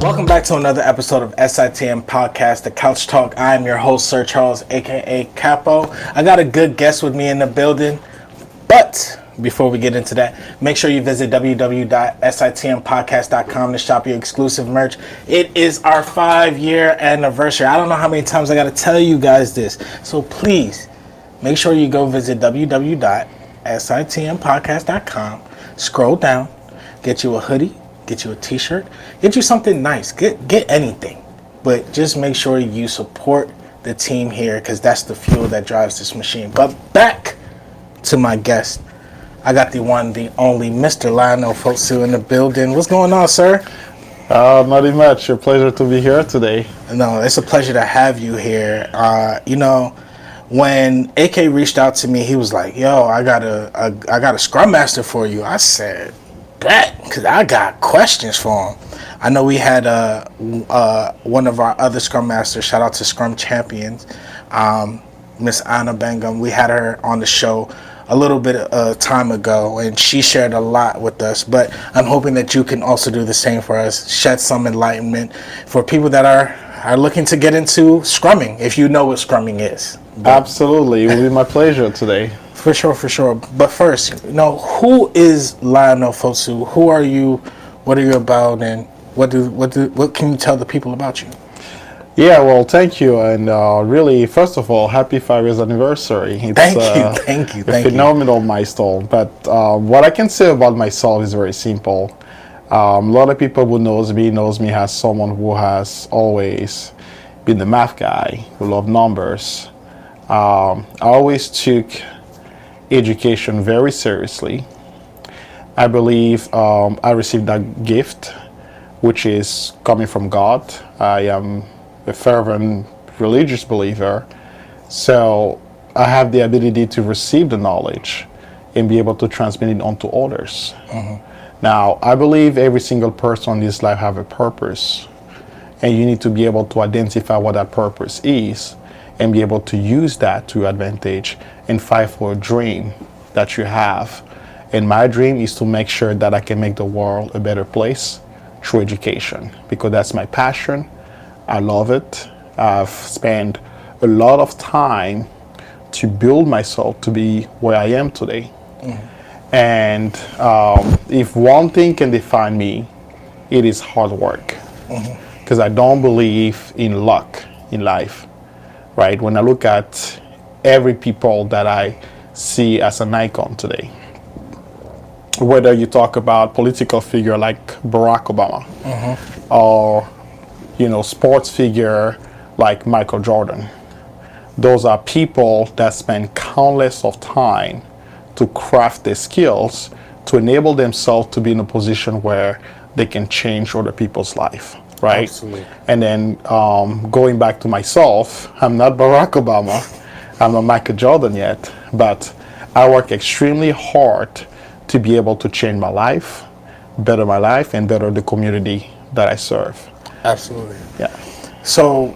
Welcome back to another episode of SitM Podcast, the Couch Talk. I am your host, Sir Charles, aka Capo. I got a good guest with me in the building, but before we get into that, make sure you visit www.sitmpodcast.com to shop your exclusive merch. It is our 5-year anniversary. I don't know how many times I got to tell you guys this, so please make sure you go visit www.sitmpodcast.com, scroll down, get you a hoodie, get you a t-shirt, get you something nice, get anything, but just make sure you support the team here, because that's the fuel that drives this machine. But back to my guest, I got the one, the only Mr. Lionel Fotseu in the building. What's going on, sir? Nothing much. A pleasure to be here today. No, it's a pleasure to have you here. When AK reached out to me, he was like, yo, I got a Scrum Master for you. I said, bet, because I got questions for him. I know we had one of our other Scrum Masters, shout out to Scrum Champions, Miss Anna Bangum. We had her on the show a little bit of time ago, and she shared a lot with us, but I'm hoping that you can also do the same for us, shed some enlightenment for people that are looking to get into Scrumming, if you know what Scrumming is. Absolutely, it will be my pleasure today. For sure. But first, who is Lionel Fotseu? Who are you? What are you about? And what can you tell the people about you? Yeah, well, thank you, and really, first of all, happy 5 years anniversary. It's, thank you. A phenomenal milestone. But what I can say about myself is very simple. A lot of people who knows me as someone who has always been the math guy, who loved numbers. I always took education very seriously. I believe I received that gift, which is coming from God. I am a fervent religious believer, so I have the ability to receive the knowledge and be able to transmit it on to others. Mm-hmm. Now, I believe every single person in this life have a purpose, and you need to be able to identify what that purpose is and be able to use that to your advantage and fight for a dream that you have. And my dream is to make sure that I can make the world a better place through education, because that's my passion. I love it. I've spent a lot of time to build myself to be where I am today. Mm-hmm. And if one thing can define me, it is hard work. Because I don't believe in luck in life, right? When I look at every people that I see as an icon today, whether you talk about political figure like Barack Obama, or sports figure like Michael Jordan. Those are people that spend countless of time to craft their skills to enable themselves to be in a position where they can change other people's life, right? Absolutely. And then going back to myself, I'm not Barack Obama, I'm not Michael Jordan yet, but I work extremely hard to be able to change my life, better my life, and better the community that I serve. Absolutely. Yeah. So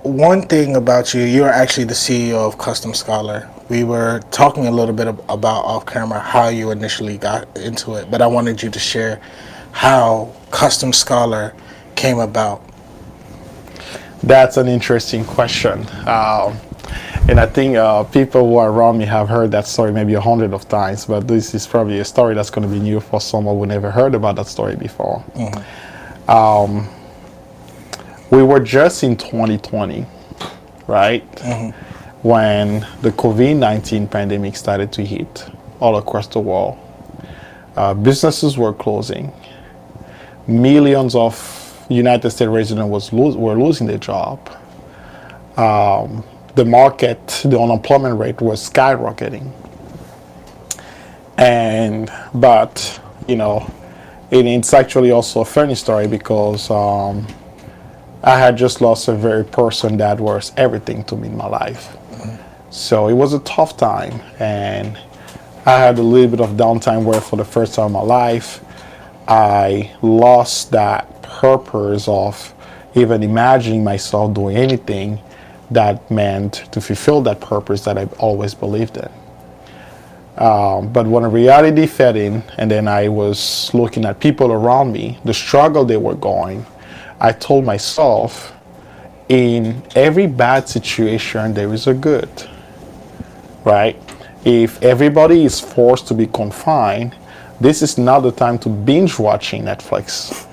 one thing about you, you're actually the CEO of Custom Scholar. We were talking a little bit about off camera how you initially got into it, but I wanted you to share how Custom Scholar came about. That's an interesting question. And I think people who are around me have heard that story maybe 100 of times, but this is probably a story that's going to be new for someone who never heard about that story before. Mm-hmm. We were just in 2020, right? Mm-hmm. When the COVID-19 pandemic started to hit all across the world. Businesses were closing. Millions of United States residents were losing their job. The market, the unemployment rate was skyrocketing. But it's actually also a funny story, because I had just lost a very person that was everything to me in my life. Mm-hmm. So it was a tough time, and I had a little bit of downtime where for the first time in my life, I lost that purpose of even imagining myself doing anything that meant to fulfill that purpose that I've always believed in. But when reality fed in, and then I was looking at people around me, the struggle they were going, I told myself, in every bad situation, there is a good, right? If everybody is forced to be confined, this is not the time to binge watching Netflix,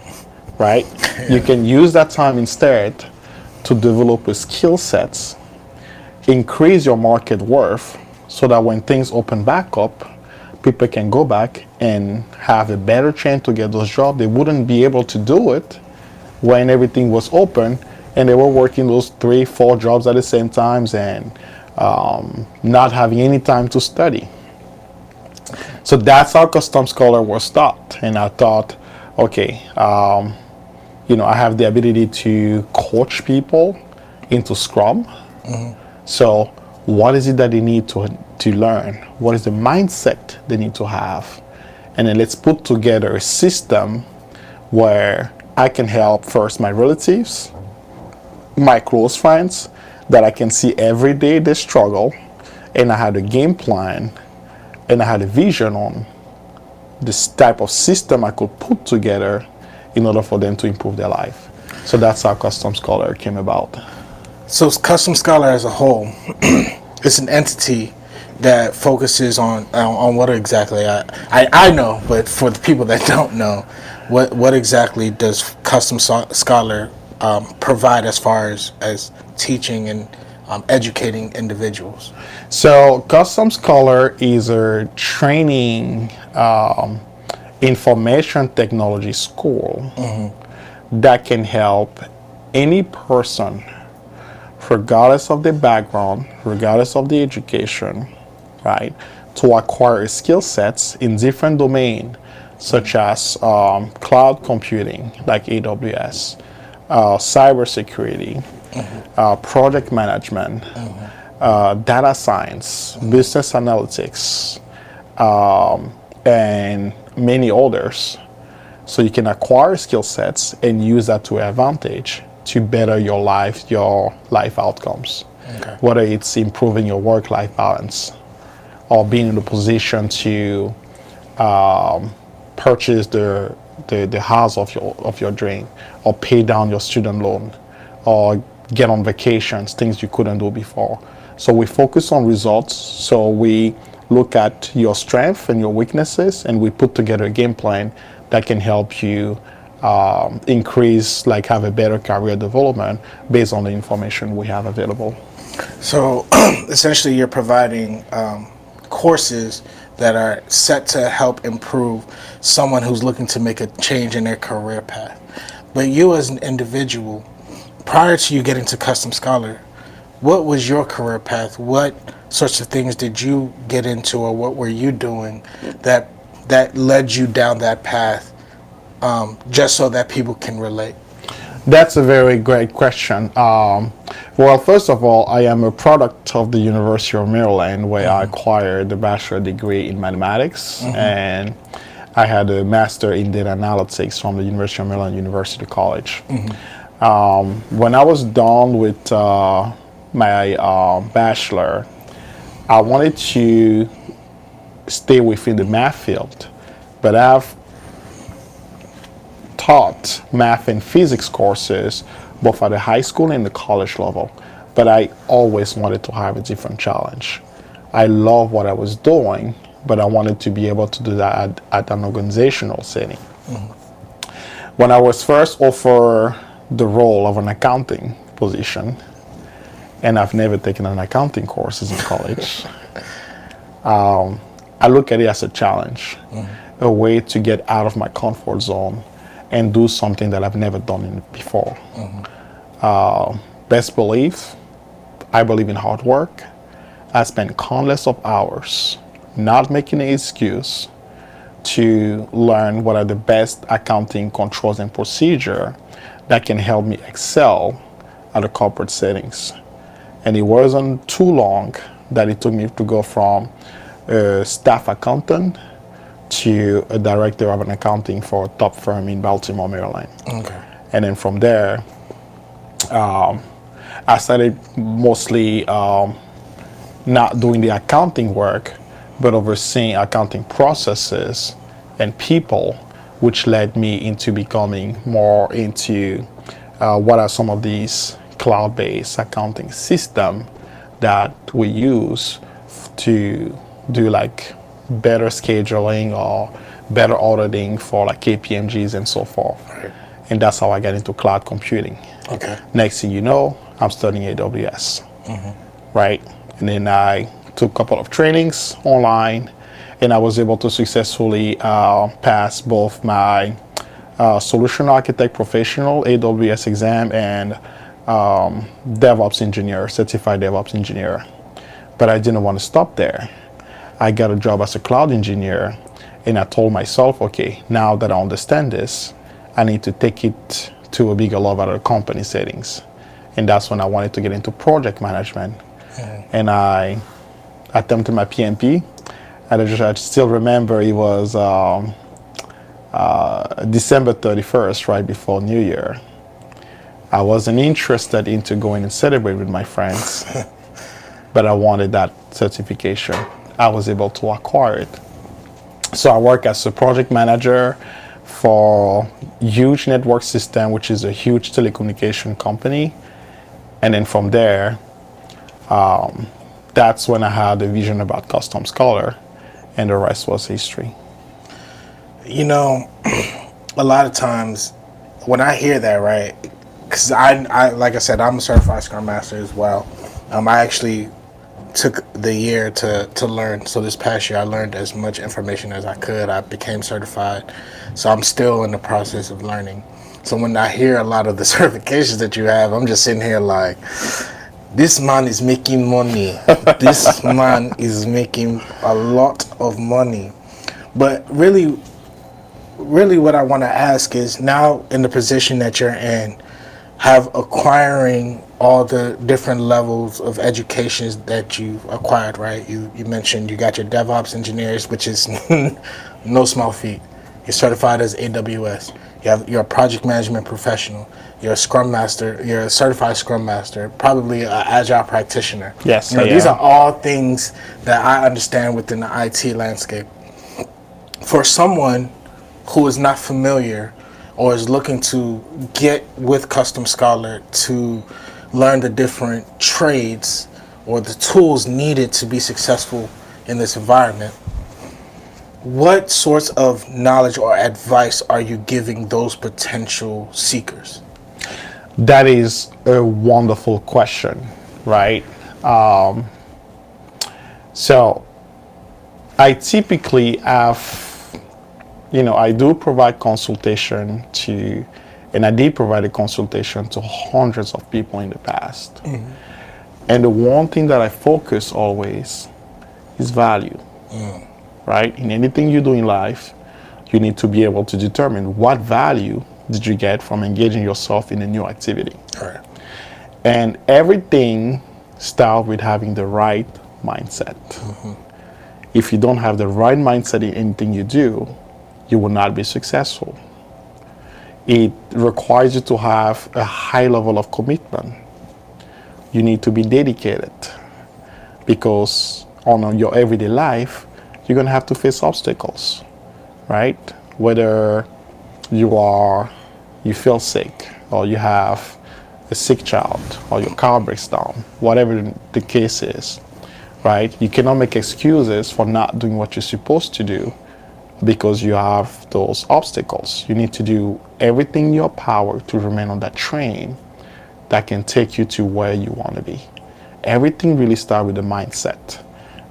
right? You can use that time instead to develop a skill sets, increase your market worth, so that when things open back up, people can go back and have a better chance to get those jobs. They wouldn't be able to do it when everything was open and they were working those 3-4 jobs at the same times and not having any time to study. So that's how Custom Scholar was taught. And I thought, okay, I have the ability to coach people into Scrum. So what is it that they need to learn? What is the mindset they need to have? And then let's put together a system where I can help first my relatives, my close friends that I can see every day they struggle, and I had a game plan and I had a vision on this type of system I could put together in order for them to improve their life. So that's how Custom Scholar came about. So Custom Scholar as a whole, it's an entity that focuses on what exactly I know, but for the people that don't know, what exactly does Custom Scholar provide as far as teaching and educating individuals? So Custom Scholar is a training information technology school that can help any person, regardless of their background, regardless of the education, right, to acquire skill sets in different domains, such as cloud computing, like AWS, cybersecurity, project management, data science, business analytics, and many others. So you can acquire skill sets and use that to your advantage to better your life outcomes. Okay. Whether it's improving your work-life balance or being in a position to purchase the house of your dream, or pay down your student loan, or get on vacations, things you couldn't do before. So we focus on results. So we look at your strengths and your weaknesses, and we put together a game plan that can help you increase, have a better career development based on the information we have available. So essentially you're providing courses that are set to help improve someone who's looking to make a change in their career path. But you as an individual, prior to you getting to Custom Scholar, what was your career path? What sorts of things did you get into, or what were you doing that led you down that path, just so that people can relate? That's a very great question. Well, first of all, I am a product of the University of Maryland, where I acquired a bachelor degree in mathematics, and I had a master in data analytics from the University of Maryland University College. When I was done with my bachelor, I wanted to stay within the math field, but I've taught math and physics courses both at the high school and the college level, but I always wanted to have a different challenge. I love what I was doing, but I wanted to be able to do that at an organizational setting. When I was first offered the role of an accounting position, and I've never taken an accounting courses in college, I look at it as a challenge, a way to get out of my comfort zone and do something that I've never done before. Best belief, I believe in hard work. I spent countless of hours not making an excuse to learn what are the best accounting controls and procedure that can help me excel at the corporate settings. And it wasn't too long that it took me to go from a staff accountant to a director of an accounting for a top firm in Baltimore, Maryland. Okay. And then from there, I started mostly not doing the accounting work, but overseeing accounting processes and people, which led me into becoming more into what are some of these cloud-based accounting system that we use to do like better scheduling or better auditing for like KPMGs and so forth. Right. And that's how I got into cloud computing. Okay. Next thing you know, I'm studying AWS, right? And then I took a couple of trainings online, and I was able to successfully pass both my solution architect professional AWS exam and DevOps engineer, certified DevOps engineer. But I didn't want to stop there. I got a job as a cloud engineer, and I told myself, okay, now that I understand this, I need to take it to a bigger level at the company settings. And that's when I wanted to get into project management. And I attempted my PMP. I still remember it was December 31st, right before New Year. I wasn't interested into going and celebrate with my friends, but I wanted that certification. I was able to acquire it. So I work as a project manager for Huge Network System, which is a huge telecommunication company. And then from there, that's when I had a vision about Custom Scholar, and the rest was history. You know, a lot of times when I hear that, right, because I like I said, I'm a certified Scrum Master as well. I actually took the year to learn. So this past year, I learned as much information as I could. I became certified. So I'm still in the process of learning. So when I hear a lot of the certifications that you have, I'm just sitting here like, this man is making money. This man is making a lot of money. But really what I want to ask is, now in the position that you're in, have acquiring all the different levels of educations that you've acquired, right? You mentioned you got your DevOps engineers, which is no small feat. You're certified as AWS. You're a project management professional. You're a Scrum Master. You're a certified Scrum Master, probably an Agile practitioner. Yes, these are all things that I understand within the IT landscape. For someone who is not familiar or is looking to get with Custom Scholar to learn the different trades or the tools needed to be successful in this environment, what sorts of knowledge or advice are you giving those potential seekers? That is a wonderful question, right? So I typically have, I do provide consultation to, and I did provide a consultation to hundreds of people in the past. Mm-hmm. And the one thing that I focus always is value, right? In anything you do in life, you need to be able to determine what value did you get from engaging yourself in a new activity. All right. And everything starts with having the right mindset. Mm-hmm. If you don't have the right mindset in anything you do, you will not be successful. It requires you to have a high level of commitment. You need to be dedicated, because on your everyday life, you're going to have to face obstacles, right? Whether you feel sick, or you have a sick child, or your car breaks down, whatever the case is, right? You cannot make excuses for not doing what you're supposed to do because you have those obstacles. You need to do everything in your power to remain on that train that can take you to where you want to be. Everything really starts with the mindset,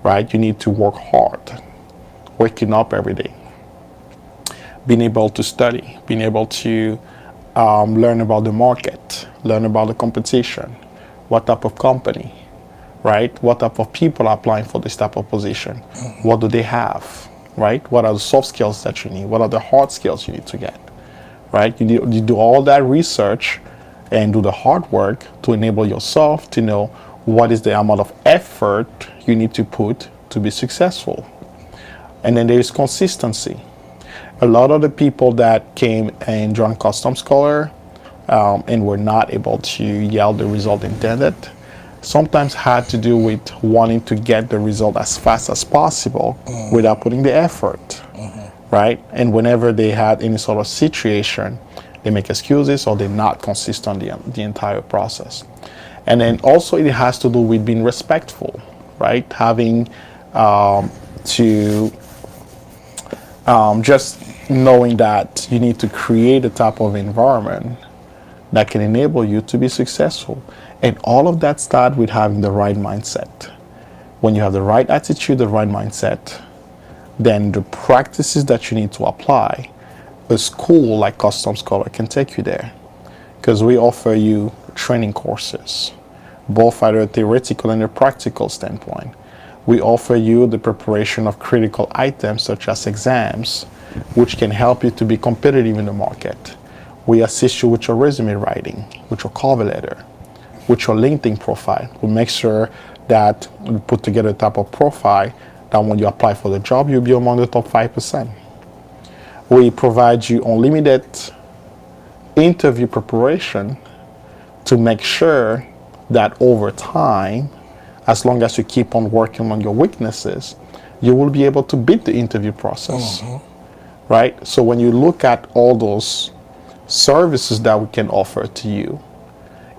right? You need to work hard, waking up every day, being able to study, being able to learn about the market, learn about the competition, what type of company, right? What type of people are applying for this type of position? What do they have, right? What are the soft skills that you need? What are the hard skills you need to get, right? You do all that research and do the hard work to enable yourself to know what is the amount of effort you need to put to be successful. And then there is consistency. A lot of the people that came and joined Custom Scholar and were not able to yield the result intended sometimes had to do with wanting to get the result as fast as possible without putting the effort, right? And whenever they had any sort of situation They make excuses or they're not consistent the entire process. And then also it has to do with being respectful, right? Having to just knowing that you need to create a type of environment that can enable you to be successful. And all of that starts with having the right mindset. When you have the right attitude, the right mindset, then the practices that you need to apply, a school like Custom Scholar can take you there. Because we offer you training courses, both at a theoretical and a practical standpoint. We offer you the preparation of critical items such as exams, which can help you to be competitive in the market. We assist you with your resume writing, with your cover letter, with your LinkedIn profile. We make sure that we put together a type of profile that when you apply for the job, you'll be among the top 5%. We provide you unlimited interview preparation to make sure that over time, as long as you keep on working on your weaknesses, you will be able to beat the interview process, right? So when you look at all those services that we can offer to you,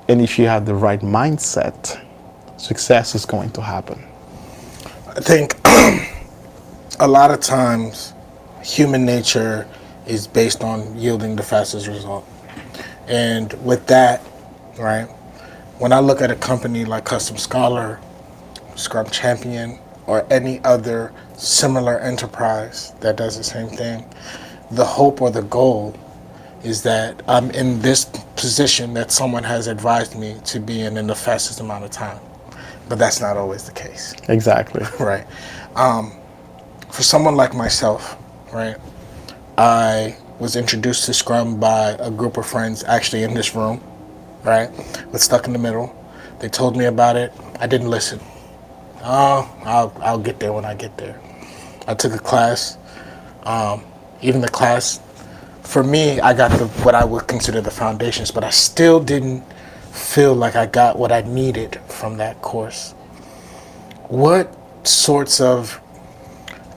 and if you have the right mindset, success is going to happen. I think a lot of times human nature is based on yielding the fastest result. And with that, right, when I look at a company like Custom Scholar, Scrum Champion, or any other similar enterprise that does the same thing, the hope or the goal is that I'm in this position that someone has advised me to be in the fastest amount of time. But that's not always the case. Exactly. Right. For someone like myself, right, I was introduced to Scrum by a group of friends actually in this room, right, with Stuck in the Middle. They told me about it. I didn't listen. I'll get there when I get there. I took a class. Even the class, for me, I got what I would consider the foundations, but I still didn't feel like I got what I needed from that course. What sorts of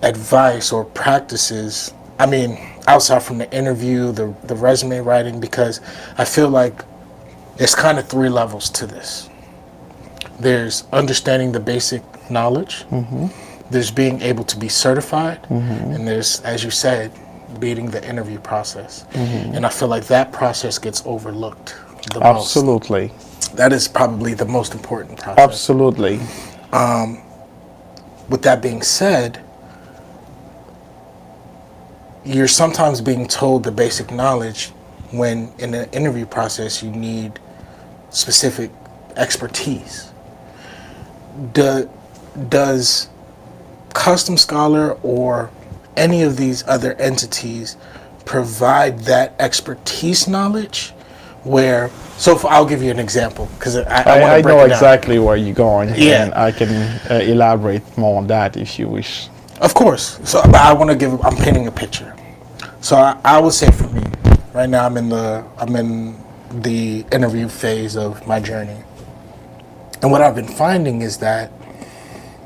advice or practices, I mean, outside from the interview, the resume writing, because I feel like there's kind of 3 levels to this. There's understanding the basic knowledge, there's being able to be certified, and there's, as you said, beating the interview process. And I feel like that process gets overlooked the Absolutely. most. That is probably the most important process. Absolutely. With that being said, you're sometimes being told the basic knowledge when in the interview process you need specific expertise. Does Custom Scholar or any of these other entities provide that expertise knowledge? I'll give you an example because I know exactly where you're going. Yeah. And I can elaborate more on that if you wish. Of course. So I'm painting a picture. So I would say for me, right now I'm in the interview phase of my journey. And what I've been finding is that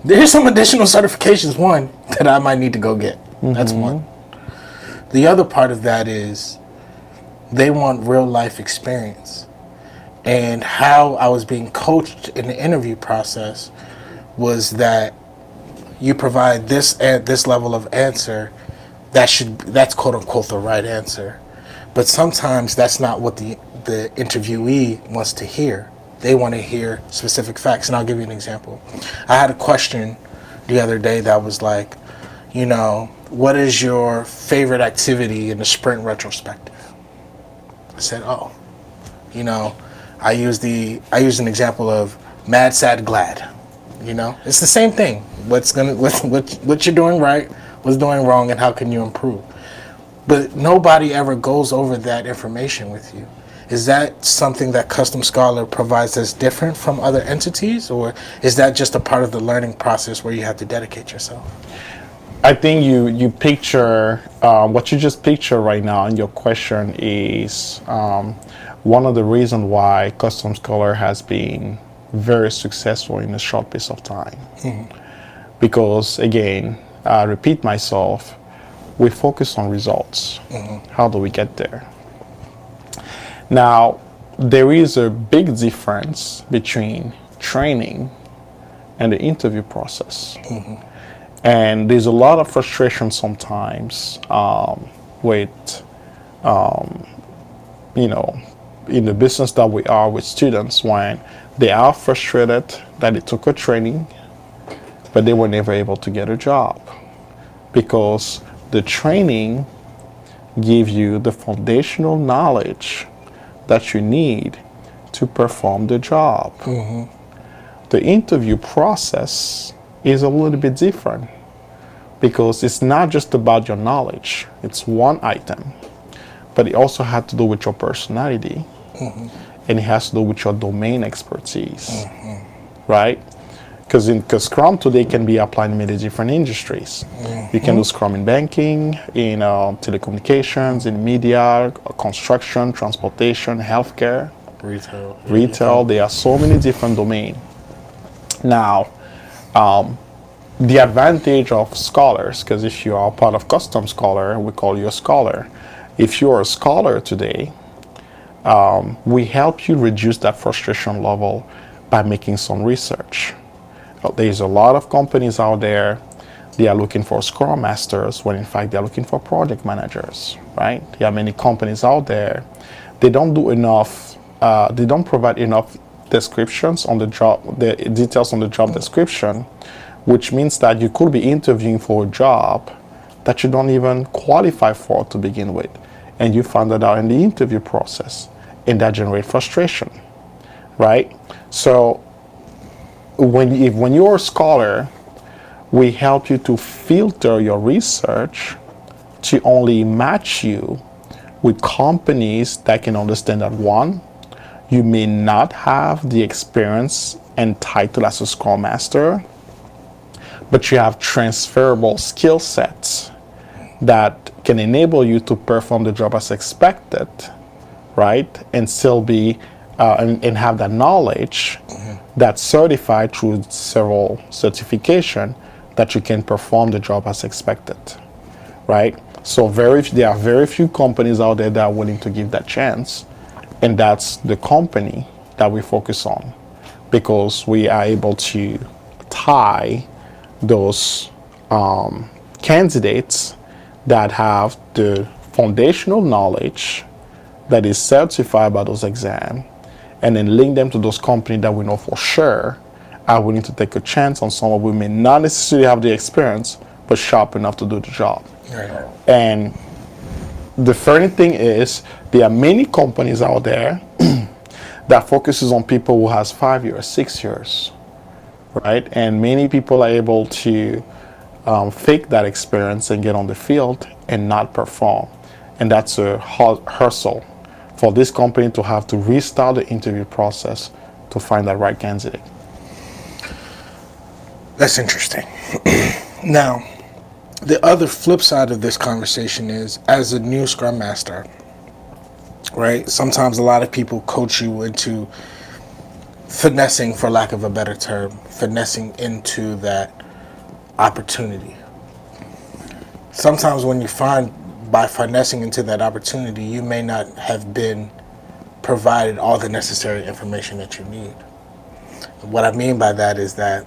there's some additional certifications, one, that I might need to go get. That's one. The other part of that is they want real life experience. And how I was being coached in the interview process was that you provide this level of answer, that's quote unquote the right answer. But sometimes that's not what the interviewee wants to hear. They want to hear specific facts. And I'll give you an example. I had a question the other day that was like, what is your favorite activity in the sprint retrospective? I said, I used an example of mad, sad, glad. It's the same thing. What you're doing right, what's doing wrong, and how can you improve? But nobody ever goes over that information with you. Is that something that Custom Scholar provides that's different from other entities, or is that just a part of the learning process where you have to dedicate yourself? I think you picture what you just picture right now in your question is one of the reasons why Custom Scholar has been very successful in a short piece of time. Because again, I repeat myself, we focus on results. How do we get there? Now, there is a big difference between training and the interview process. And there's a lot of frustration sometimes with, in the business that we are with students when they are frustrated that they took a training, but they were never able to get a job because the training gives you the foundational knowledge that you need to perform the job. The interview process is a little bit different because it's not just about your knowledge. It's one item, but it also has to do with your personality, and it has to do with your domain expertise, right? Because Scrum today can be applied in many different industries. You can do Scrum in banking, in telecommunications, in media, construction, transportation, healthcare, retail. There are so many different domains. Now, the advantage of scholars, because if you are part of Custom Scholar, we call you a scholar. If you're a scholar today, we help you reduce that frustration level by making some research. There's a lot of companies out there, they are looking for Scrum Masters, when in fact they're looking for project managers, right? There are many companies out there, they don't do enough, they don't provide enough descriptions on the job, the details on the job description, which means that you could be interviewing for a job that you don't even qualify for to begin with. And you found that out in the interview process, and that generates frustration, right? So when you're a scholar, we help you to filter your research to only match you with companies that can understand that, one, you may not have the experience and title as a Scrum Master, but you have transferable skill sets that can enable you to perform the job as expected, right? And still be, and have that knowledge that's certified through several certification that you can perform the job as expected, right? So there are very few companies out there that are willing to give that chance, and that's the company that we focus on, because we are able to tie those candidates that have the foundational knowledge that is certified by those exams, and then link them to those companies that we know for sure are willing to take a chance on someone who may not necessarily have the experience, but sharp enough to do the job. Right. And the funny thing is, there are many companies out there that focuses on people who has 5 years, 6 years, right? And many people are able to fake that experience and get on the field and not perform. And that's a hustle for this company to have to restart the interview process to find that right candidate. That's interesting. Now, the other flip side of this conversation is, as a new Scrum Master, right? Sometimes a lot of people coach you into finessing, for lack of a better term, finessing into that opportunity. Sometimes when you find by finessing into that opportunity, you may not have been provided all the necessary information that you need. What I mean by that is that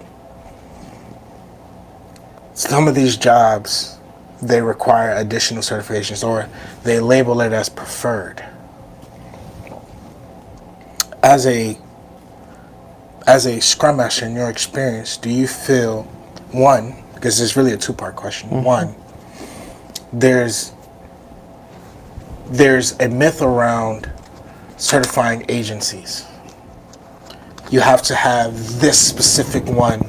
some of these jobs, they require additional certifications, or they label it as preferred. As a Scrum Master, in your experience, do you feel, one, because it's really a two-part question, one, there's a myth around certifying agencies. You have to have this specific one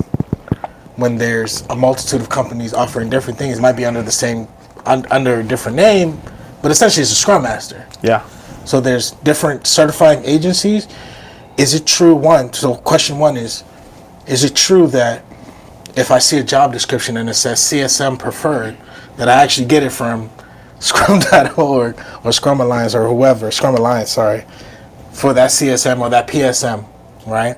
when there's a multitude of companies offering different things. It might be under the same, under a different name, but essentially it's a Scrum Master. Yeah. So there's different certifying agencies. Is it true, so question one is it true that if I see a job description and it says CSM preferred, that I actually get it from Scrum.org or Scrum Alliance or whoever, Scrum Alliance, sorry, for that CSM or that PSM, right?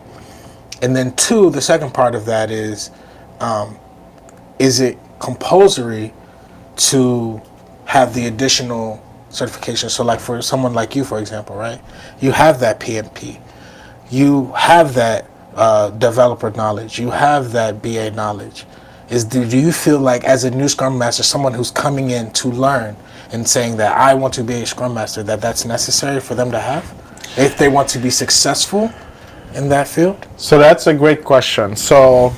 And then two, the second part of that is it compulsory to have the additional certification. So like for someone like you, for example, right? You have that PMP. You have that developer knowledge. You have that BA knowledge. Do you feel like as a new Scrum Master, someone who's coming in to learn and saying that I want to be a Scrum Master, that's necessary for them to have if they want to be successful in that field? So that's a great question. So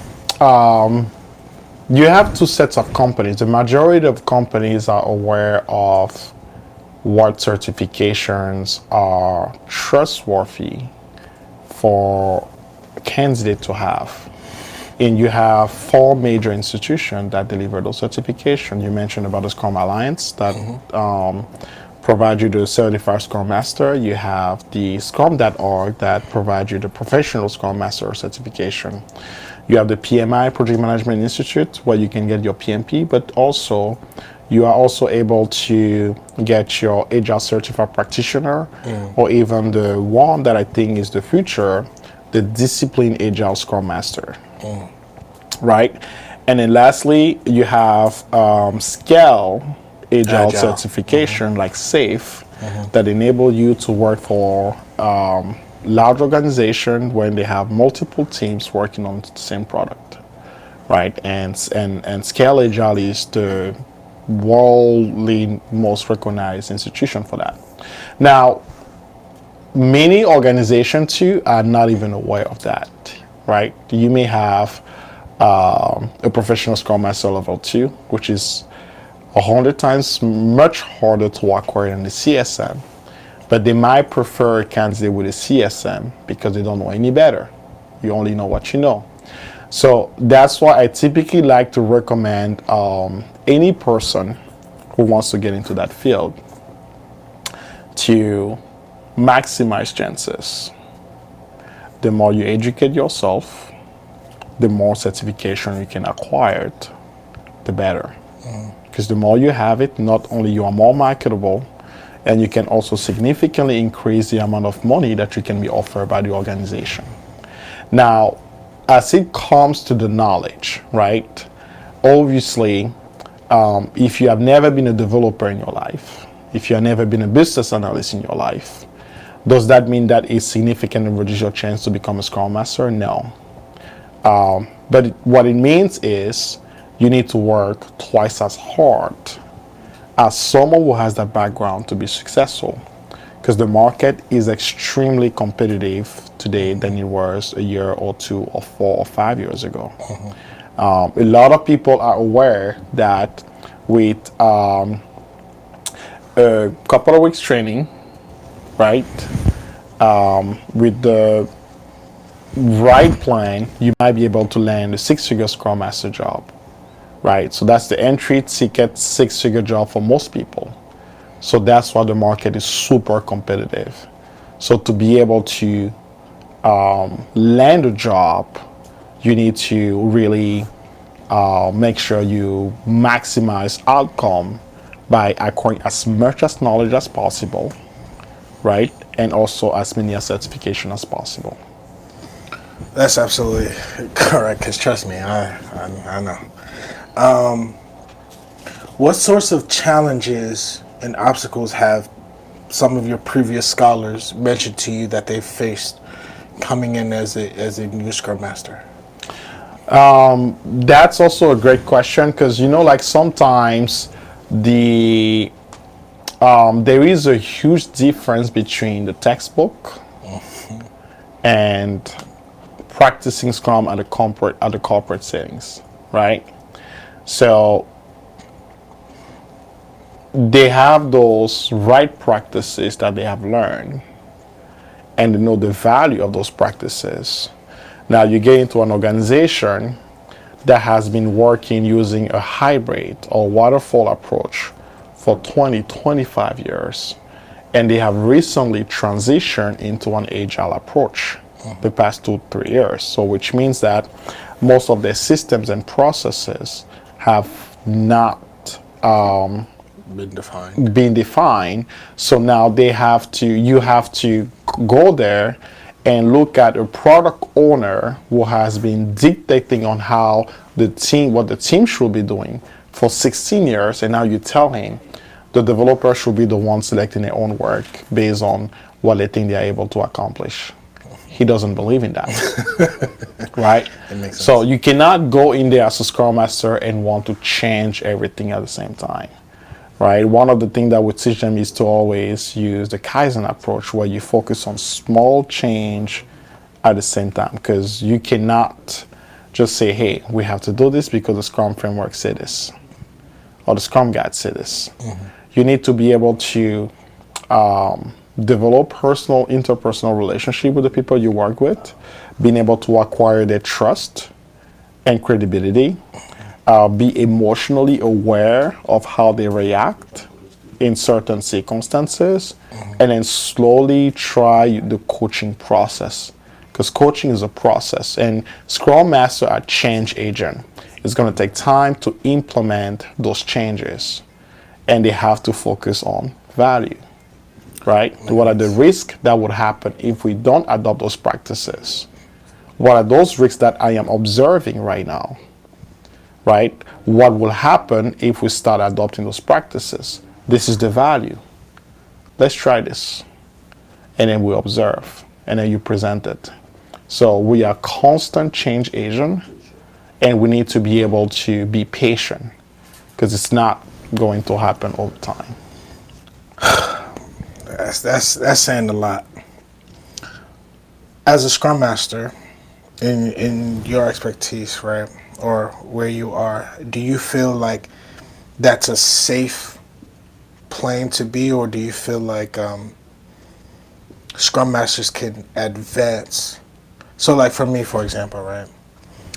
you have two sets of companies. The majority of companies are aware of what certifications are trustworthy for a candidate to have. And you have 4 major institutions that deliver those certifications. You mentioned about the Scrum Alliance that provide you the Certified Scrum Master. You have the Scrum.org that provides you the Professional Scrum Master certification. You have the PMI, Project Management Institute, where you can get your PMP, but also you are also able to get your Agile Certified Practitioner, or even the one that I think is the future, the Discipline Agile Scrum Master. Right? And then lastly, you have Scale Agile certification, like SAFE, that enable you to work for large organization when they have multiple teams working on the same product, right? And Scale Agile is the worldly most recognized institution for that. Now, many organizations too are not even aware of that, right? You may have a professional Scrum Master level 2, which is 100 times much harder to acquire than the CSM, but they might prefer a candidate with a CSM because they don't know any better. You only know what you know. So that's why I typically like to recommend any person who wants to get into that field to maximize chances. The more you educate yourself, the more certification you can acquire, the better. Because the more you have it, not only you are more marketable, and you can also significantly increase the amount of money that you can be offered by the organization. Now, as it comes to the knowledge, right? Obviously, if you have never been a developer in your life, if you have never been a business analyst in your life, does that mean that it significantly reduces your chance to become a Scrum Master? No. But what it means is you need to work twice as hard as someone who has that background to be successful, because the market is extremely competitive today than it was a year or 2 or 4 or 5 years ago. A lot of people are aware that with a couple of weeks training, right, with the right plan, you might be able to land a 6-figure Scrum Master job, right? So that's the entry ticket 6-figure job for most people. So that's why the market is super competitive. So to be able to land a job, you need to really make sure you maximize outcome by acquiring as much as knowledge as possible, right? And also as many certifications as possible. That's absolutely correct, because trust me, I know. What sorts of challenges and obstacles have some of your previous scholars mentioned to you that they've faced coming in as a new Scrum Master? That's also a great question, because like sometimes there is a huge difference between the textbook and practicing Scrum at the corporate settings, right? So they have those right practices that they have learned, and they know the value of those practices. Now you get into an organization that has been working using a hybrid or waterfall approach for 20-25 years, and they have recently transitioned into an agile approach the past 2-3 years. So which means that most of their systems and processes have not been defined. So now you have to go there and look at a product owner who has been dictating on what the team should be doing for 16 years, and now you tell him The developer should be the one selecting their own work based on what they think they are able to accomplish. He doesn't believe in that, right? It makes sense. So you cannot go in there as a Scrum Master and want to change everything at the same time, right? One of the things that we teach them is to always use the Kaizen approach, where you focus on small change at the same time, because you cannot just say, hey, we have to do this because the Scrum framework said this, or the Scrum guide said this. You need to be able to develop interpersonal relationship with the people you work with, being able to acquire their trust and credibility, be emotionally aware of how they react in certain circumstances, and then slowly try the coaching process. Because coaching is a process, and Scrum Master are change agent. It's going to take time to implement those changes, and they have to focus on value, right? What are the risks that would happen if we don't adopt those practices? What are those risks that I am observing right now, right? What will happen if we start adopting those practices? This is the value. Let's try this. And then we observe, and then you present it. So we are constant change agent, and we need to be able to be patient, because it's not going to happen all the time. That's saying a lot. As a Scrum Master, in your expertise, right, or where you are, do you feel like that's a safe plane to be, or do you feel like Scrum Masters can advance? So, like for me, for example, right,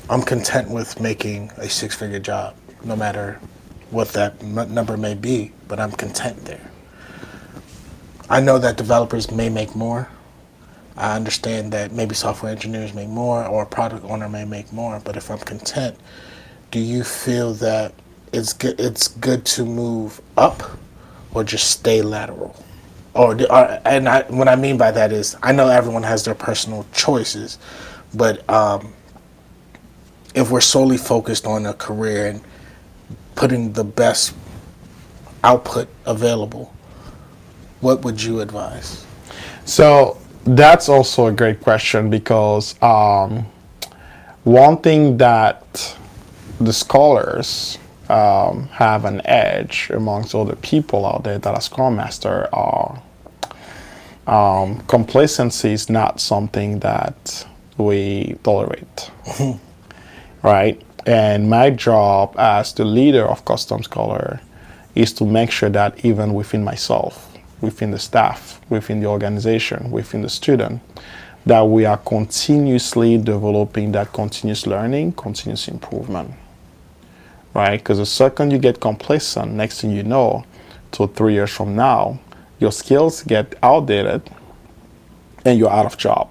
I'm content with making a 6-figure job, no matter what that number may be, but I'm content there. I know that developers may make more. I understand that maybe software engineers make more, or a product owner may make more, but if I'm content, do you feel that it's good to move up, or just stay lateral? What I mean by that is, I know everyone has their personal choices, but if we're solely focused on a career and putting the best output available, what would you advise? So that's also a great question, because one thing that the scholars have an edge amongst other people out there that are Scrum Master are complacency is not something that we tolerate, right? And my job as the leader of Custom Scholar is to make sure that even within myself, within the staff, within the organization, within the student, that we are continuously developing that continuous learning, continuous improvement, right? Because the second you get complacent, next thing you know, 2 or 3 years from now, your skills get outdated and you're out of job,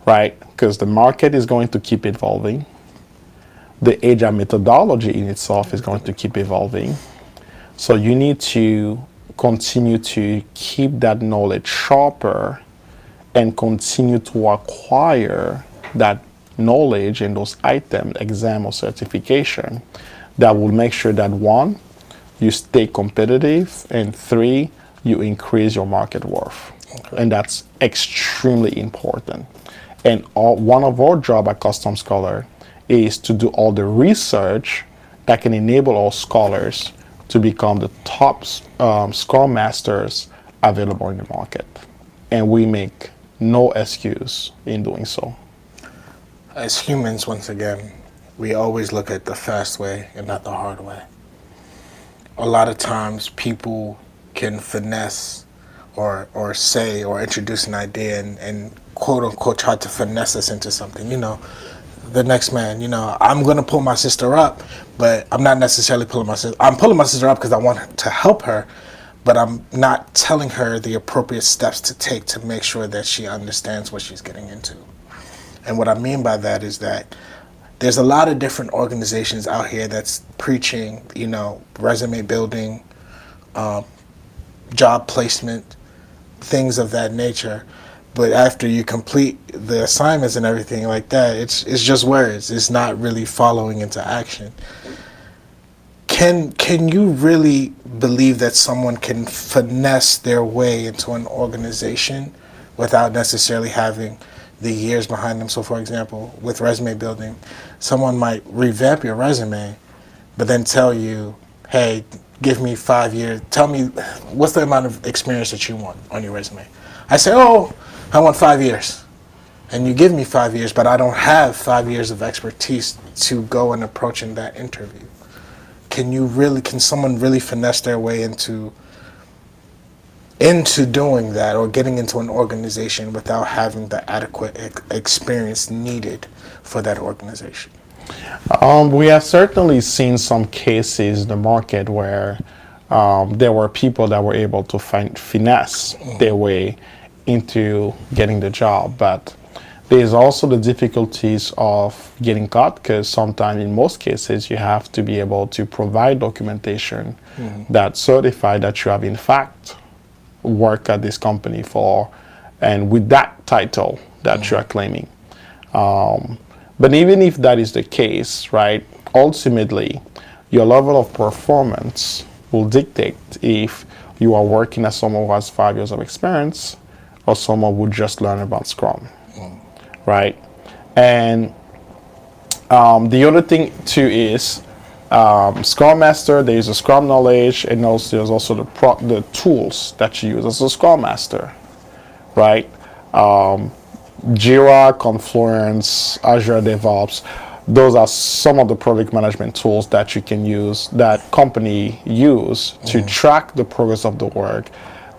right? Because the market is going to keep evolving. The Agile methodology in itself is going to keep evolving. So you need to continue to keep that knowledge sharper and continue to acquire that knowledge and those items, exam or certification, that will make sure that 1, you stay competitive, and 3, you increase your market worth. Okay. And that's extremely important. And one of our job at Custom Scholar is to do all the research that can enable our scholars to become the top Scrum Masters available in the market. And we make no excuse in doing so. As humans, once again, we always look at the fast way and not the hard way. A lot of times people can finesse or say or introduce an idea and quote unquote try to finesse us into something. The next man, I'm going to pull my sister up, but I'm not necessarily pulling my sister. I'm pulling my sister up because I want to help her, but I'm not telling her the appropriate steps to take to make sure that she understands what she's getting into. And what I mean by that is that there's a lot of different organizations out here that's preaching, resume building, job placement, things of that nature. But after you complete the assignments and everything like that, it's just words. It's not really following into action. Can you really believe that someone can finesse their way into an organization without necessarily having the years behind them? So, for example, with resume building, someone might revamp your resume, but then tell you, hey, give me 5 years. Tell me, what's the amount of experience that you want on your resume? I say, oh, I want 5 years. And you give me 5 years, but I don't have 5 years of expertise to go and approach in that interview. Can someone really finesse their way into doing that, or getting into an organization without having the adequate experience needed for that organization? We have certainly seen some cases in the market where there were people that were able to finesse their way into getting the job, but there's also the difficulties of getting caught, because sometimes, in most cases, you have to be able to provide documentation that certify that you have in fact worked at this company for, and with that title that you are claiming. But even if that is the case, right, ultimately, your level of performance will dictate if you are working as someone who has 5 years of experience or someone who just learned about Scrum. Right, and the other thing too is Scrum Master. There is a Scrum knowledge, and also there's also the tools that you use as a Scrum Master, right? Jira, Confluence, Azure DevOps. Those are some of the project management tools that you can use, that company use to track the progress of the work,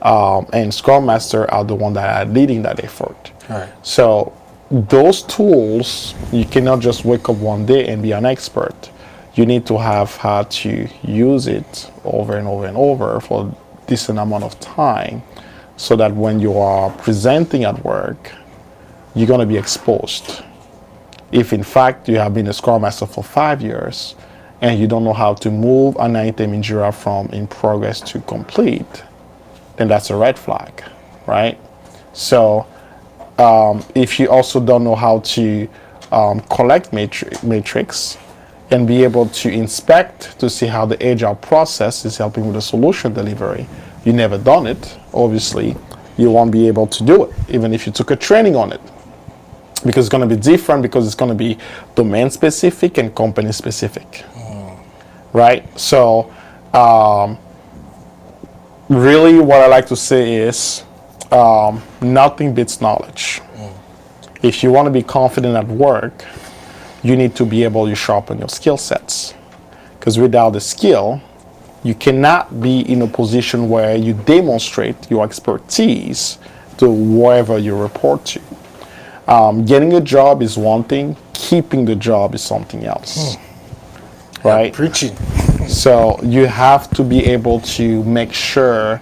and Scrum Master are the one that are leading that effort. Right. So those tools, you cannot just wake up one day and be an expert. You need to have had to use it over and over and over for a decent amount of time, so that when you are presenting at work, you're going to be exposed. If in fact you have been a Scrum Master for 5 years and you don't know how to move an item in Jira from in progress to complete, then that's a red flag, right? So if you also don't know how to collect matrix and be able to inspect to see how the Agile process is helping with the solution delivery, you never done it, obviously, you won't be able to do it, even if you took a training on it. Because it's going to be different, because it's going to be domain specific and company specific, right? So really what I like to say is, nothing beats knowledge. If you want to be confident at work, you need to be able to sharpen your skill sets. Because without the skill, you cannot be in a position where you demonstrate your expertise to whoever you report to. Getting a job is one thing, keeping the job is something else. Right? Preaching. So you have to be able to make sure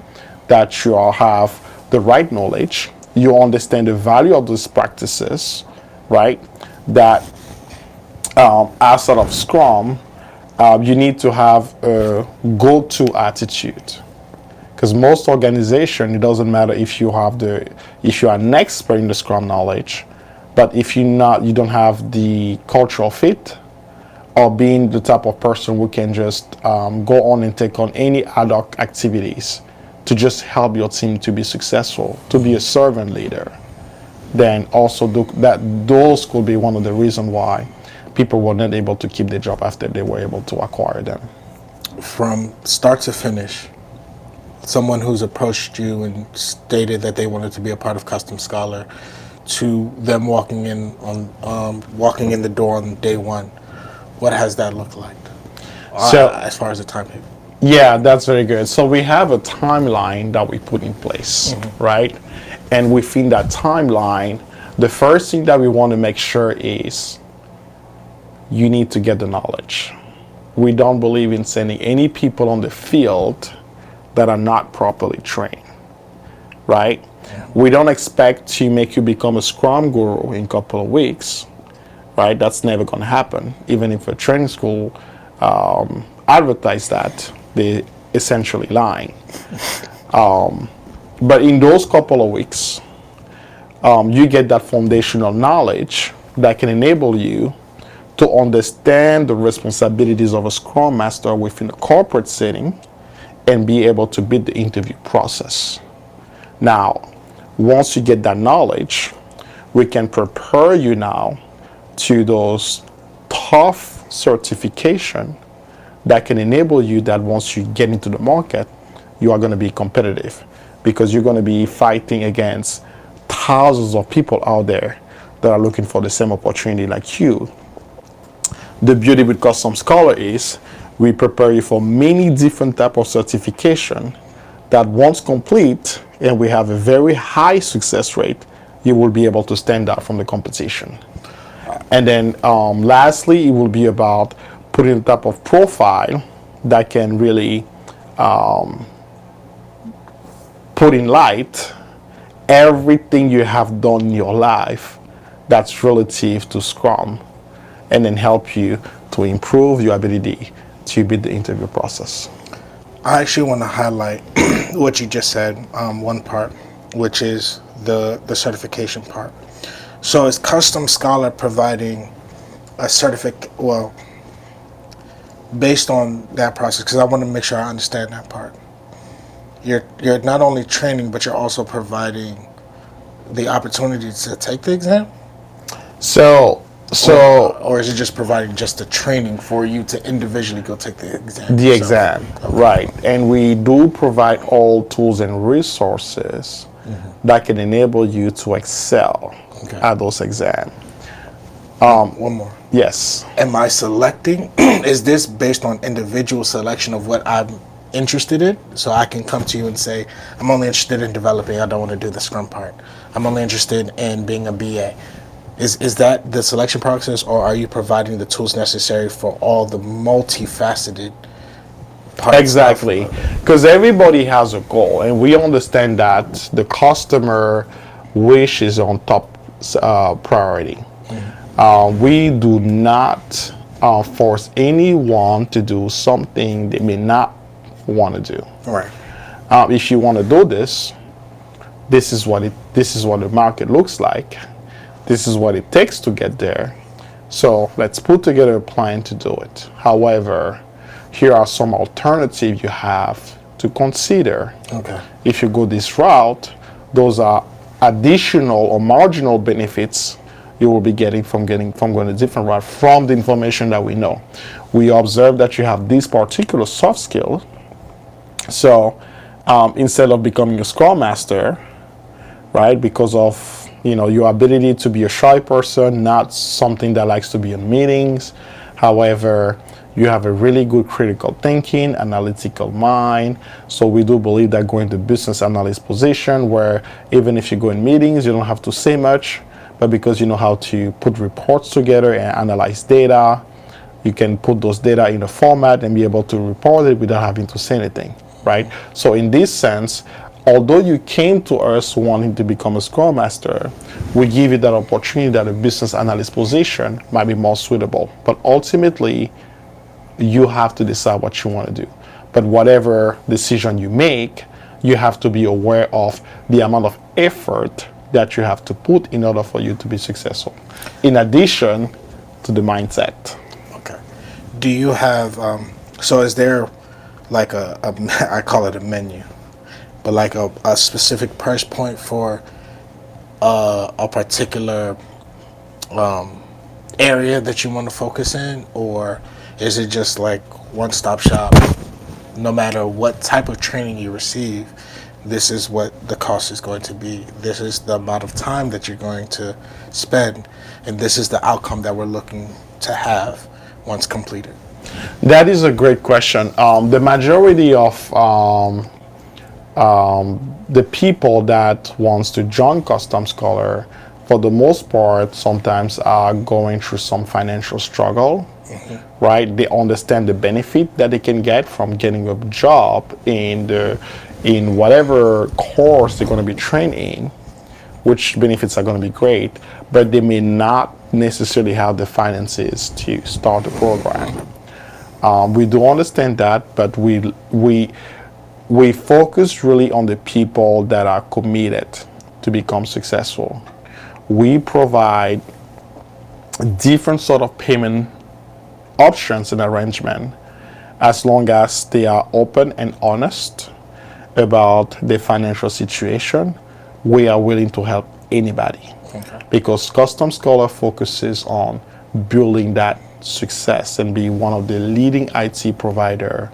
that you all have the right knowledge, you understand the value of those practices, right? That outside of Scrum, you need to have a go-to attitude. Because most organization, it doesn't matter if you are an expert in the Scrum knowledge, but if you don't have the cultural fit, or being the type of person who can just go on and take on any ad hoc activities to just help your team to be successful, to be a servant leader, then also those could be one of the reasons why people were not able to keep their job after they were able to acquire them. From start to finish, someone who's approached you and stated that they wanted to be a part of Custom Scholar, to them walking in the door on day one, what has that looked like? So, as far as the timetable. Yeah, that's very good. So we have a timeline that we put in place, right? And within that timeline, the first thing that we want to make sure is you need to get the knowledge. We don't believe in sending any people on the field that are not properly trained, right? We don't expect to make you become a Scrum guru in a couple of weeks, right? That's never going to happen. Even if a training school advertise that, they're essentially lying. But in those couple of weeks, you get that foundational knowledge that can enable you to understand the responsibilities of a Scrum Master within a corporate setting and be able to beat the interview process. Now, once you get that knowledge, we can prepare you now to those tough certification that can enable you that once you get into the market, you are going to be competitive because you're going to be fighting against thousands of people out there that are looking for the same opportunity like you. The beauty with Custom Scholar is we prepare you for many different type of certification that once complete and we have a very high success rate, you will be able to stand out from the competition. And then lastly, it will be about putting a type of profile that can really put in light everything you have done in your life that's relative to Scrum, and then help you to improve your ability to beat the interview process. I actually want to highlight what you just said, one part, which is the certification part. So is Custom Scholar providing a certificate, well, based on that process, because I want to make sure I understand that part. You're not only training, but you're also providing the opportunity to take the exam? Or is it just providing just the training for you to individually go take the exam? The exam, okay. Right. And we do provide all tools and resources that can enable you to excel at those exams. One more. Yes. Am I selecting? Is this based on individual selection of what I'm interested in? So I can come to you and say, I'm only interested in developing. I don't want to do the Scrum part. I'm only interested in being a BA. Is that the selection process, or are you providing the tools necessary for all the multifaceted parts? Exactly, because everybody has a goal, and we understand that the customer wish is on top priority. We do not force anyone to do something they may not want to do. Right. If you want to do this, this is what the market looks like. This is what it takes to get there. So let's put together a plan to do it. However, here are some alternatives you have to consider. Okay. If you go this route, those are additional or marginal benefits you will be getting from going a different route from the information that we know. We observe that you have this particular soft skill. So instead of becoming a Scrum Master, right, because of your ability to be a shy person, not something that likes to be in meetings. However, you have a really good critical thinking, analytical mind. So we do believe that going to business analyst position, where even if you go in meetings, you don't have to say much, but because you know how to put reports together and analyze data, you can put those data in a format and be able to report it without having to say anything, right? So in this sense, although you came to us wanting to become a Scrum Master, we give you that opportunity that a business analyst position might be more suitable. But ultimately, you have to decide what you want to do. But whatever decision you make, you have to be aware of the amount of effort that you have to put in order for you to be successful, in addition to the mindset. Okay. Do you have, so is there like I call it a menu, but like a specific price point for a particular area that you want to focus in, or is it just like one-stop shop? No matter what type of training you receive, this is what the cost is going to be. This is the amount of time that you're going to spend, and this is the outcome that we're looking to have once completed. That is a great question. The majority of the people that wants to join Custom Scholar, for the most part, sometimes are going through some financial struggle, right? They understand the benefit that they can get from getting a job in whatever course they're going to be trained in, which benefits are going to be great, but they may not necessarily have the finances to start the program. We do understand that, but we focus really on the people that are committed to become successful. We provide different sort of payment options and arrangement, as long as they are open and honest about their financial situation. We are willing to help anybody. Okay. Because Custom Scholar focuses on building that success and be one of the leading IT provider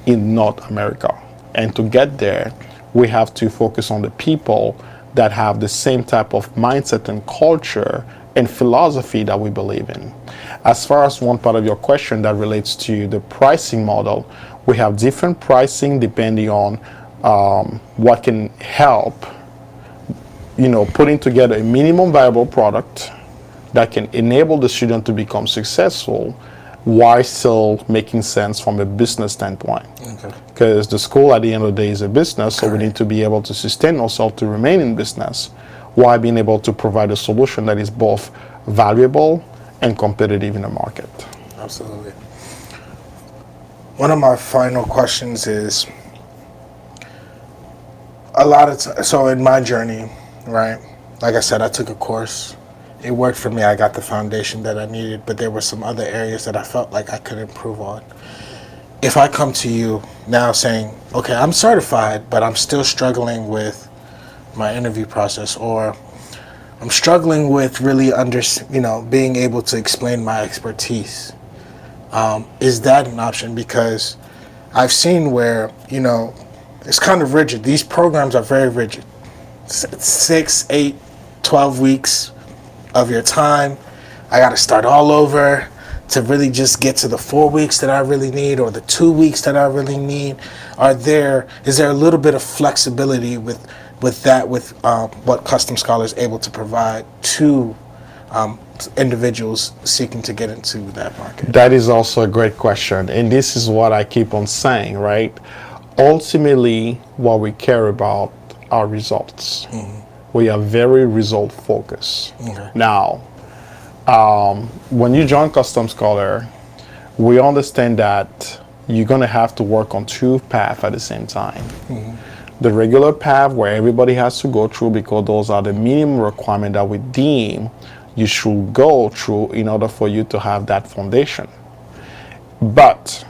in North America. And to get there, we have to focus on the people that have the same type of mindset and culture and philosophy that we believe in. As far as one part of your question that relates to the pricing model, we have different pricing depending on what can help, putting together a minimum viable product that can enable the student to become successful while still making sense from a business standpoint. Okay. Because the school at the end of the day is a business, so we need to be able to sustain ourselves to remain in business while being able to provide a solution that is both valuable and competitive in the market. Absolutely. One of my final questions is, so in my journey, right, like I said, I took a course. It worked for me. I got the foundation that I needed, but there were some other areas that I felt like I could improve on. If I come to you now saying, okay, I'm certified, but I'm still struggling with my interview process, or I'm struggling with really being able to explain my expertise, is that an option? Because I've seen where, it's kind of rigid. These programs are very rigid. 6, 8, 12 weeks of your time. I got to start all over to really just get to the 4 weeks that I really need, or the 2 weeks that I really need. Is there a little bit of flexibility with what Custom Scholar is able to provide to individuals seeking to get into that market? That is also a great question, and this is what I keep on saying, right? Ultimately, what we care about are results. Mm-hmm. We are very result focused. Okay. Now, when you join Custom Scholar, we understand that you're going to have to work on 2 paths at the same time. Mm-hmm. The regular path where everybody has to go through, because those are the minimum requirements that we deem you should go through in order for you to have that foundation. But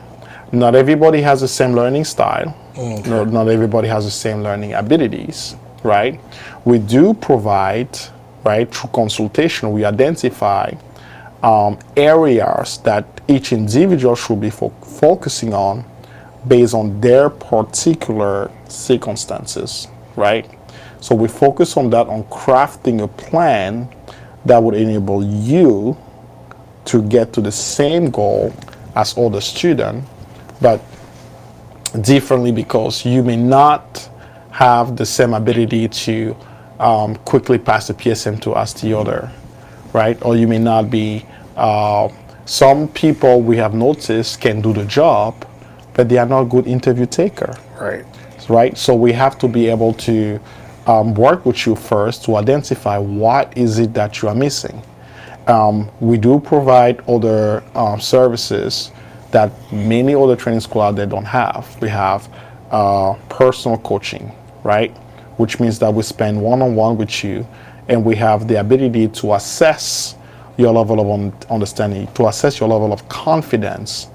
not everybody has the same learning style. Okay. Not everybody has the same learning abilities, right? We do provide, right, through consultation, we identify areas that each individual should be focusing on based on their particular circumstances, right? So we focus on that, on crafting a plan that would enable you to get to the same goal as other students, but differently, because you may not have the same ability to quickly pass the PSM2 as the other, right? Or you may not be, some people we have noticed can do the job, but they are not a good interview taker. Right? So we have to be able to work with you first to identify what is it that you are missing. We do provide other services that many other training schools out there don't have. We have personal coaching, right? Which means that we spend one-on-one with you, and we have the ability to assess your level of understanding, to assess your level of confidence,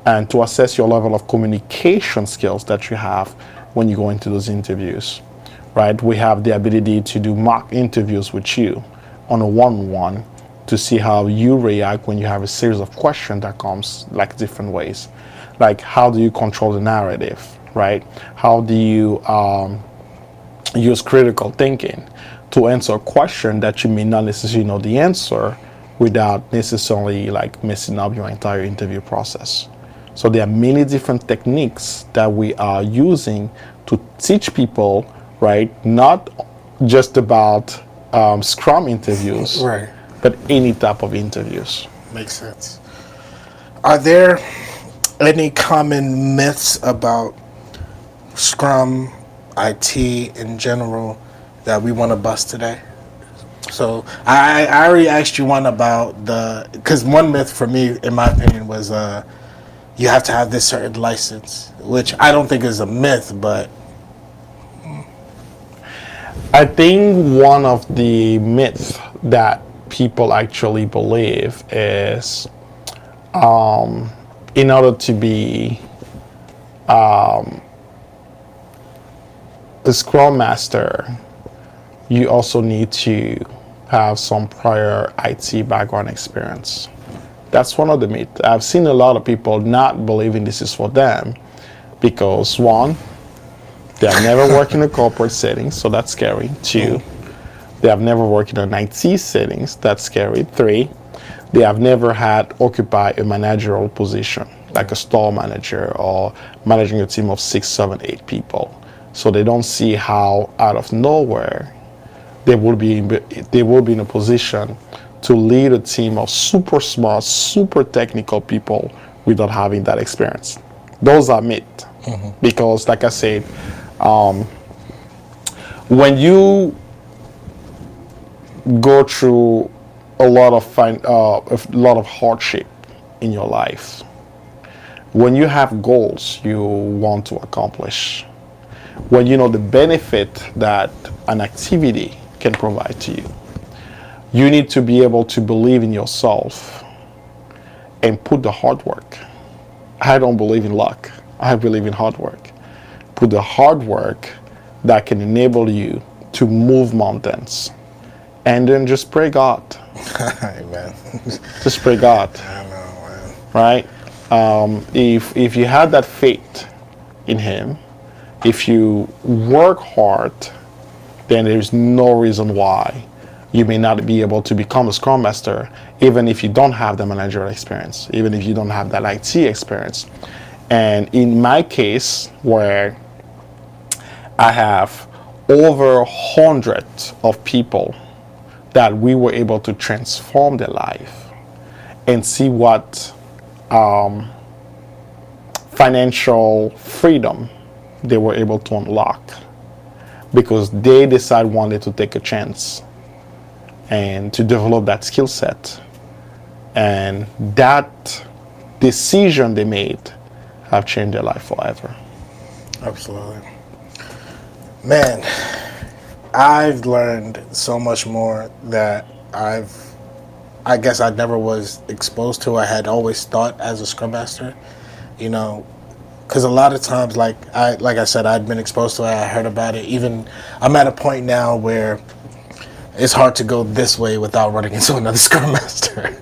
and to assess your level of communication skills that you have when you go into those interviews, right? We have the ability to do mock interviews with you on a one-on-one to see how you react when you have a series of questions that comes like different ways. Like, how do you control the narrative, right? How do you use critical thinking to answer a question that you may not necessarily know the answer without necessarily like messing up your entire interview process. So there are many different techniques that we are using to teach people, right? Not just about Scrum interviews, right, but any type of interviews. Makes sense. Are there any common myths about Scrum, IT in general, that we want to bust today? So I already asked you one about because one myth for me, in my opinion, was you have to have this certain license, which I don't think is a myth, but I think one of the myths that people actually believe is, in order to be a Scrum Master, you also need to have some prior IT background experience. That's one of the myths. I've seen a lot of people not believing this is for them because, one, they have never worked in a corporate setting, so that's scary. Two, they have never worked in an IT settings, that's scary. Three, they have never had occupy a managerial position, like a store manager or managing a team of 6, 7, 8 people. So they don't see how out of nowhere they will be in a position to lead a team of super smart, super technical people without having that experience. Those are myths. Because, like I said, when you go through a lot of hardship in your life, when you have goals you want to accomplish, when you know the benefit that an activity can provide to you, you need to be able to believe in yourself and put the hard work. I don't believe in luck. I believe in hard work. Put the hard work that can enable you to move mountains. And then just pray God. Amen. Just pray God. I know, man. Right? If you had that faith in Him, if you work hard, then there's no reason why you may not be able to become a Scrum Master, even if you don't have the managerial experience, even if you don't have that IT experience. And in my case, where I have over hundreds of people that we were able to transform their life and see what financial freedom they were able to unlock because they decided one day to take a chance and to develop that skill set. And that decision they made have changed their life forever. Absolutely. Man, I've learned so much more that I guess I never was exposed to. I had always thought as a Scrum Master, you know, because a lot of times, like I said, I'd been exposed to it, I heard about it. Even I'm at a point now where it's hard to go this way without running into another Scrum Master.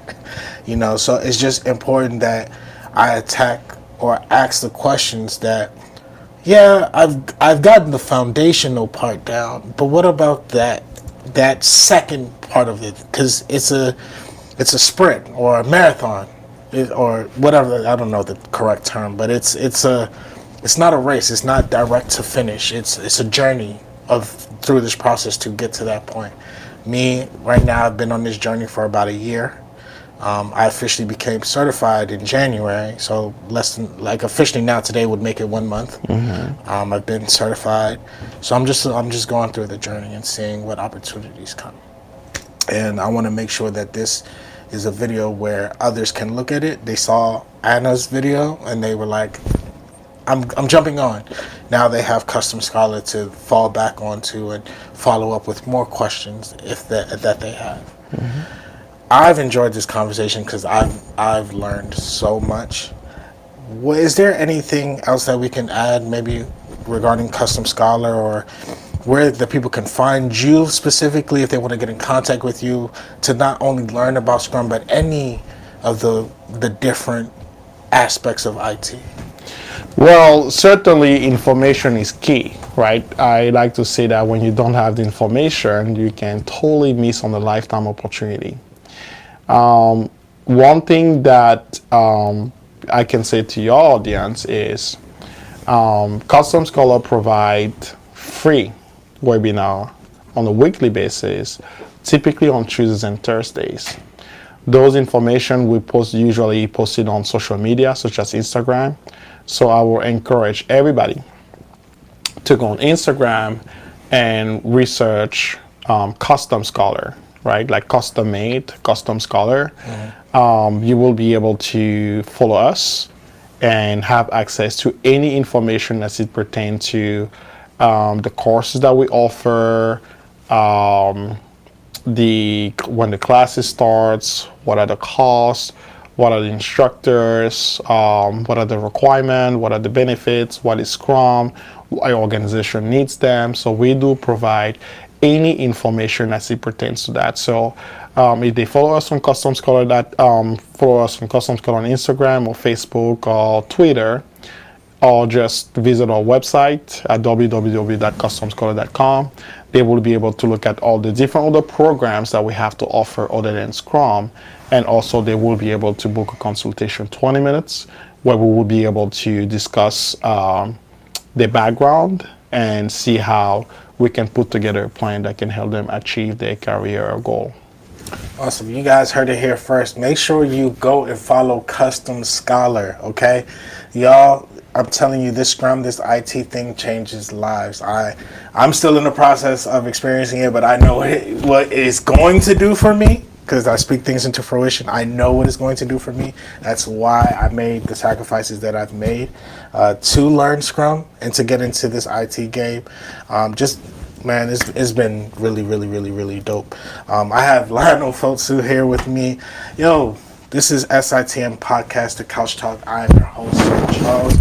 You know, so it's just important that I attack or ask the questions that, yeah, I've gotten the foundational part down, but what about that second part of it? Because it's a sprint or a marathon, or whatever. I don't know the correct term, but it's not a race. It's not direct to finish. It's a journey through this process to get to that point. Me right now, I've been on this journey for about a year. I officially became certified in January, so officially now today would make it 1 month. I've been certified, so I'm just going through the journey and seeing what opportunities come. And I want to make sure that this is a video where others can look at it. They saw Anna's video and they were like, I'm jumping on. Now they have Custom Scholar to fall back onto and follow up with more questions that they have. I've enjoyed this conversation because I've learned so much. Is there anything else that we can add, maybe regarding Custom Scholar, or where the people can find you specifically if they want to get in contact with you to not only learn about Scrum, but any of the different aspects of IT? Well, certainly information is key, right? I like to say that when you don't have the information, you can totally miss on a lifetime opportunity. One thing that I can say to your audience is Custom Scholar provide free webinar on a weekly basis, typically on Tuesdays and Thursdays. Those information we usually posted on social media such as Instagram. So I will encourage everybody to go on Instagram and research Custom Scholar, right? Like custom made, Custom Scholar. You will be able to follow us and have access to any information as it pertains to the courses that we offer, when the classes starts, what are the costs, what are the instructors, what are the requirements, what are the benefits, what is Scrum, what organization needs them. So we do provide any information as it pertains to that. So if they follow us on Custom Scholar, follow us on Custom Scholar on Instagram or Facebook or Twitter, or just visit our website at www.customscholar.com. They will be able to look at all the different other programs that we have to offer other than Scrum. And also they will be able to book a consultation 20 minutes where we will be able to discuss their background and see how we can put together a plan that can help them achieve their career goal. Awesome. You guys heard it here first. Make sure you go and follow Custom Scholar, okay? Y'all, I'm telling you, this Scrum, this IT thing changes lives. I'm still in the process of experiencing it, but I know what it's going to do for me because I speak things into fruition. I know what it's going to do for me. That's why I made the sacrifices that I've made to learn Scrum and to get into this IT game. Man, it's been really, really, really, really dope. I have Lionel Fotseu here with me. Yo, this is SitM Podcast, the Couch Talk. I am your host, Sir Charles.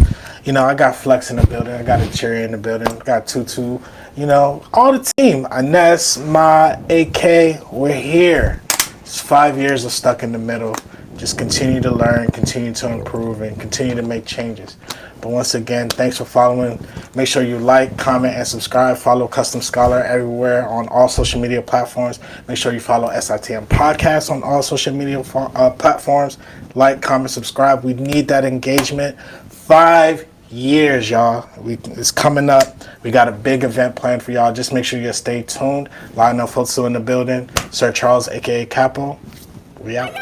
You know, I got Flex in the building. I got a Cherry in the building. I got Tutu. You know, all the team. Ines, Ma, AK, we're here. It's 5 years of stuck in the middle. Just continue to learn, continue to improve, and continue to make changes. But once again, thanks for following. Make sure you like, comment, and subscribe. Follow Custom Scholar everywhere on all social media platforms. Make sure you follow SitM Podcast on all social media platforms. Like, comment, subscribe. We need that engagement. 5 years, y'all. It's coming up. We got a big event planned for y'all. Just make sure you stay tuned. Lionel Fotseu in the building. Sir Charles, a.k.a. Capo. We out.